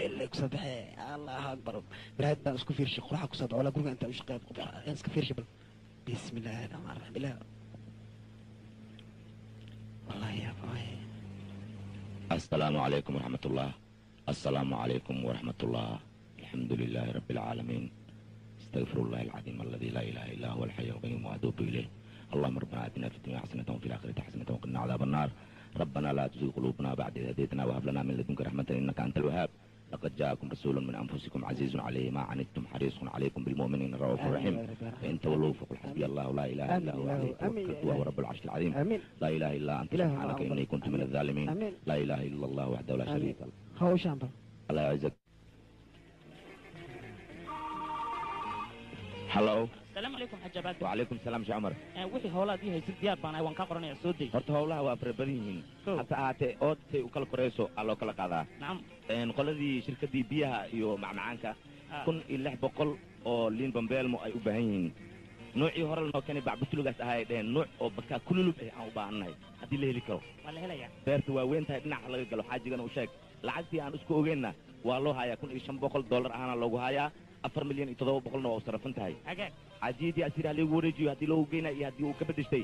اللي كسبها الله أكبر براد بقى اسكو فيرش قرحة كسب ولا قرحة أنت مش قاعد قرحة اسكو فيرش بسم الله الرحمن الرحيم بالله والله يا باي. السلام عليكم ورحمة الله. السلام عليكم ورحمة الله. الحمد لله رب العالمين. استغفر الله العظيم الذي لا إله إلا هو الحي القيوم وأتوب إليه. اللهم ربنا آتنا في الدنيا حسنة وفي الآخرة حسنة وقنا عذاب النار. ربنا لا تزغ قلوبنا بعد إذ هديتنا وهب لنا من لدنك رحمة إنك أنت الوهاب. لقد جاءكم رسول من أنفسكم عزيز عليه ما عنتم حريص عليكم بالمؤمنين رؤوف رحيم. فإن تولوا فقل حسبي الله لا إله إلا هو عليه توكلت وهو رب العرش العظيم. لا إله إلا أنت سبحانك إني كنت من الظالمين. لا إله إلا الله وحده لا شريك له. هو شامبر الله يعزك. هلو السلام عليكم حاج عباد. وعليكم السلام شيخ عمر. wixii howlaadii haysid diyaar baan ahay waan ka qoranaya soo day. horta howlaha waa farabadan yihiin hata ahaatee oodtay u kala korayso aa loo kala qaadaa. nacam qoladii shirkadii biyaha iyo macmacaanka 1600 oo liin bambeelmo ay u baahan yihiin. noocii hore lanoo keenay bacbutulugaas ahaa ay dhaheen nooc oo bakaa kululub ah aan u baahannahay haddii la heli karo. waa la helayaa. beerta waa weyn tahay dhinaca laga galo xaajigana u sheeg lacagtii aan isku ogeenna waa loo hayaa $1500 ahaana loogu hayaa 4,700,000 waa u sarafan tahay. cajiidii asir haliigu wareejiyo haddii loogu geynaa iyo haddii uu ka bedeshtay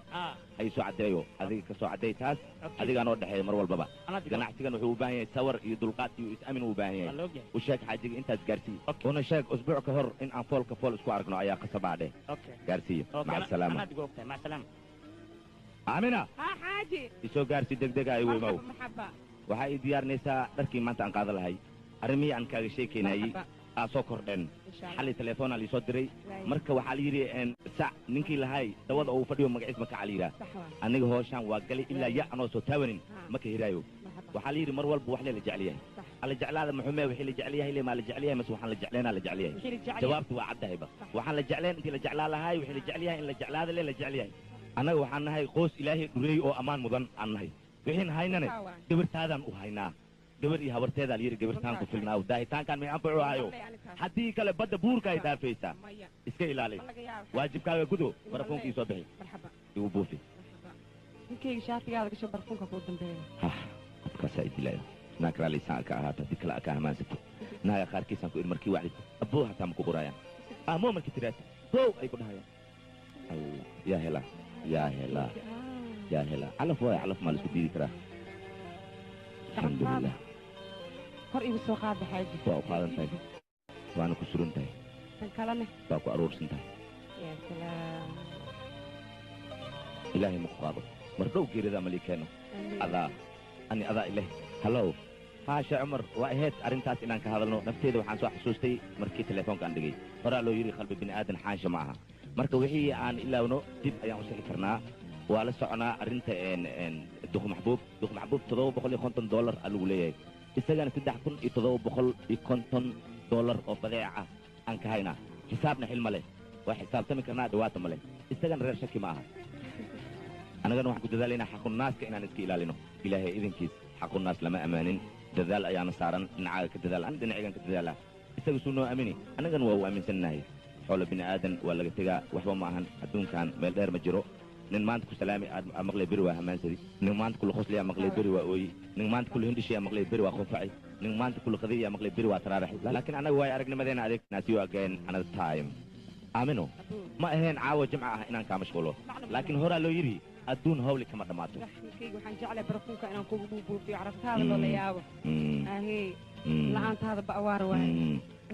hay soo caddeeyo adiga ka soo caddeey taas adigaa noo dhexeeya mar walbaba. ganacsigan wuxuu u baahan yahay sawar iyo dulqaad iyo is-amin uu u baahan yahay. u sheeg xaajiga intaas gaarsii una sheeg usbuuc ka hor in aan foolka fool isku aragno ayaa qasabaa dheh gaarsiiyo maca salaama. aamina isoo gaarsii degdega ay weymow waxaa ii diyaarnaysaa dharkii maanta aan qaadan lahay arrimihii aan kaaga sheekaynayey aa soo kordheen xalay telefoonaa liisoo diray marka waxaa la yidhi sac ninkii lahay dawada uu fadhiyo magaciis maka cala yidhaah aniga hooshaan waa galay ilaa ya anoo soo taawanin maka hiraayo waxaa la yidhi mar walba wax lee la jecel yahay alla jeclaada muxuumee wixii la jecel yahay maa la jecel yahay mase waxaan la jecleynaa la jecel yahay jawaabtu waa caddahayba waxaan la jecleen intii la jeclaa lahay wixii la jecel yahay in la jeclaada lee la jecel yahay annaga waxaan nahay qoos ilaahay dhureey oo ammaan mudan aan nahay wixiin haynane gabartaadaan u haynaa gabar iyo habarteedaa la yidhi gabartaan ku filnaa daahitaankaan may anfacu ahayo haddii kale badda buurka ay dhaafaysaa iska ilaali waajibkaaga gudo barafuunka ii soo bixi igu buufi ninkayga shaatigaada gasho barafuunka kuu dambeeya qofkaasaa idilaayo naa kalaalaysaan ka ahaata haddii kale ka hamaansato naaga qaarkiisaan ku idhi markii wacdi abbuu hataa ma ku buraayaan moo markii tiraasi how ay ku dhahayaan allah yaa helaa yaa helaa yaa helaa calaf waaya calaf maa la isku diidi karaa alxamdulilah hor igu soo qaada xaaji waa u qaadan tahay waana ku suran tahay tan kalene waa ku aruursan tahay yaa salaam ilaahay ma ku qaado mar dhow geeridaa malii keeno adaa ani adaa ileh hallow haasha cumar waa ahayd arrintaas inaan ka hadalno nafteeda waxaan soo xasuustay markii telefoonka aan dhigay horaa loo yidhi qalbi bini aadan xaansha ma aha marka wixii aan ilaawno dib ayaan u sixi karnaa waa la soconaa arrinta duq maxbuub $750 aa lagu leeyahay isagana $3,750 oo badeec ah aan ka haynaa xisaabna xil ma leh waa xisaabtami karnaa dhawaata ma leh isagana reer shaki ma aha annagana waxaan ku dadaalaynaa xaqunaaska inaan iska ilaalino ilaahay idinkiis xaqunaas lama ammaanin dadaal ayaana saaran dhinacaaga ka dadaal an dhinacigan ka dadaalaa isaga suu noo aamini annagana waa u aaminsannahay xoolo bini aadan waa laga tegaa waxba ma ahan adduunkan meel dheer ma jiro nin maanta ku salaami aad maqlay beri waa hamaansadi nin maanta kula qoslaya maqlay beri waa ooyi nin maanta kula hindhishiya maqlay beri waa qunfacay nin maanta kula qadiyaya maqlay beri waa taraaraxay laakiin annaga waay aragnimadeena adeegnaasi waa again another time aamino ma ahayn caawa jimca ah inaan kaa mashquulo laakiin horaa loo yidhi adduun hawli kama dhammaato ninkayga waxaan jeclay barafuunka inaan kugu buubuufiyo carabtaada loola yaabo ahey la'aantaada ba'waar waaye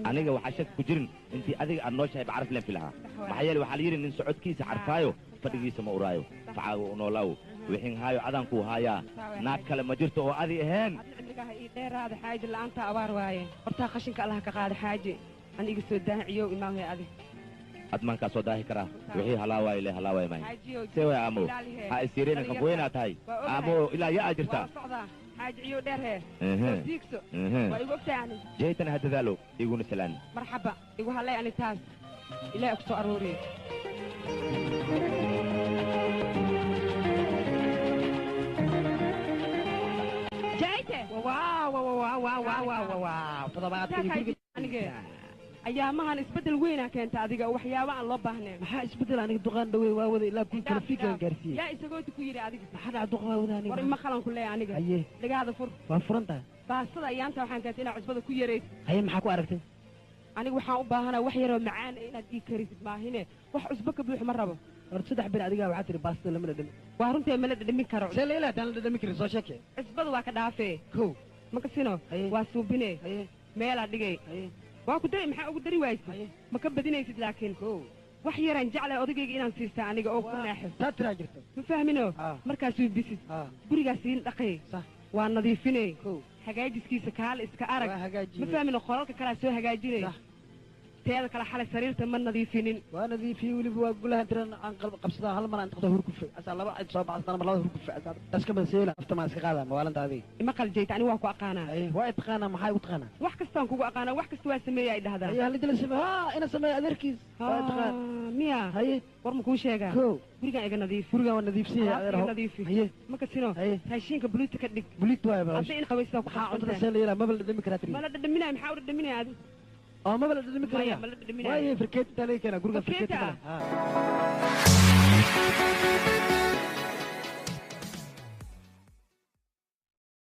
aniga waxaa shaki ku jirin intii adiga aad nooshahay bacaraf leen filahaa maxaa yeele waxaa la yidhi nin socodkiisa carfaayo fadhigiisa ma uraayo facaaga u noolaaw wixin haayo adankuu haayaa naag kale ma jirto oo adi ahayn adligaha ii dheeraada xaaji la'aanta abaar waaye hortaa qashinka allaha ka qaada xaaji an iga soo daaciyow imaahay adi admaankaa soo daahi karaa wixii halaawaay le halaawaay mahay see way aamo ha isiirina qafweynaa tahay aamo ilaa yaa jirtaa xaaji ciyow dheer hee diigso waa igu ogtahay ani jeytana ha dadaalo iguna salaan marxaba igu hallay ani taas ilaahay ku soo arooriye jeyte ayaamahan isbeddel weynaa keenta adiga waxyaaba aan loo baahnayn maxaa isbeddel aniga duqaan dhawey waa wada ilaa kun kala fiigan gaarsiiyey yaa isagooti ku yidhi adiga maxaa dhaca duqa waa wada aniga war ima qalan ku leeya aniga haye dhagaada fur waa furan tahay baastada ayaanta waxaan kaatay inaad cusbada ku yaraysid haye maxaa ku aragtay aniga waxaan u baahanaa wax yaroo macaan inaad ii karisid maahine wax cusbo ka buux ma rabo horta 3 bir adigaa waxaa tiri baastada lama dhadhamin waa runtii ma la dhadhamin karo see leela haddaan la dhadhamin karin soo sheeke cusbada waa ka dhaafee kow ma kasino Haye. waa suubine haye meelaa dhigay haye waa ku dari maxaa ugu dari waaysid haye ma ka badinaysid laakiin kow wax yaraan jeclahay odagayga inaan siistaa aniga oo ku naaxo taa tiraa jirto ma fahmino Ah. markaasuu bisid haa gurigaas siin dhaqay sax waa nadiifinay kow hagaajiskiisa kaale iska arag waa hagaajiyey ma fahmino qolalka kalea soo hagaajinay sax teeda kale xalay sariirta ma nadiifinin waa nadiifiyey weliba waa gulahan tiran aan qabsadaa hal mar aan taqdo hurkufe asaa laba cid soo baxsana mar labada hurkufe asaa aska baseela aftamaa iska qaadaa mawaalanta adiga ima qaljayta aniga waa ku aqaanaa haye waa i taqaanaa maxay u taqaanaa wax kastaan kugu aqaanaa wax kasta waa sameeya ay dhahdaa haye halidila sameey haa ina sameeya adeerkiis waa i taqaan miya haye war ma kuu sheegaa kow gurigaan iga nadiif gurigaan waa nadiifsan yahay Alaabta adeer iga nadiifi haye ma kasino haye raashinka buluuta ka dhig bulit waay ba hadda in qabaysadaa ku maxaa cuntada qabsanta see la yelaa maba la dhadhami karaa tiri ma la dhadhaminaya maxaa u dhadhaminaya adi oo maba la dhadhami maya karaya ma la dhadhaminaya waaye firkeet intaa laga keenaa guriga Firkeeta? firkeeta kale haa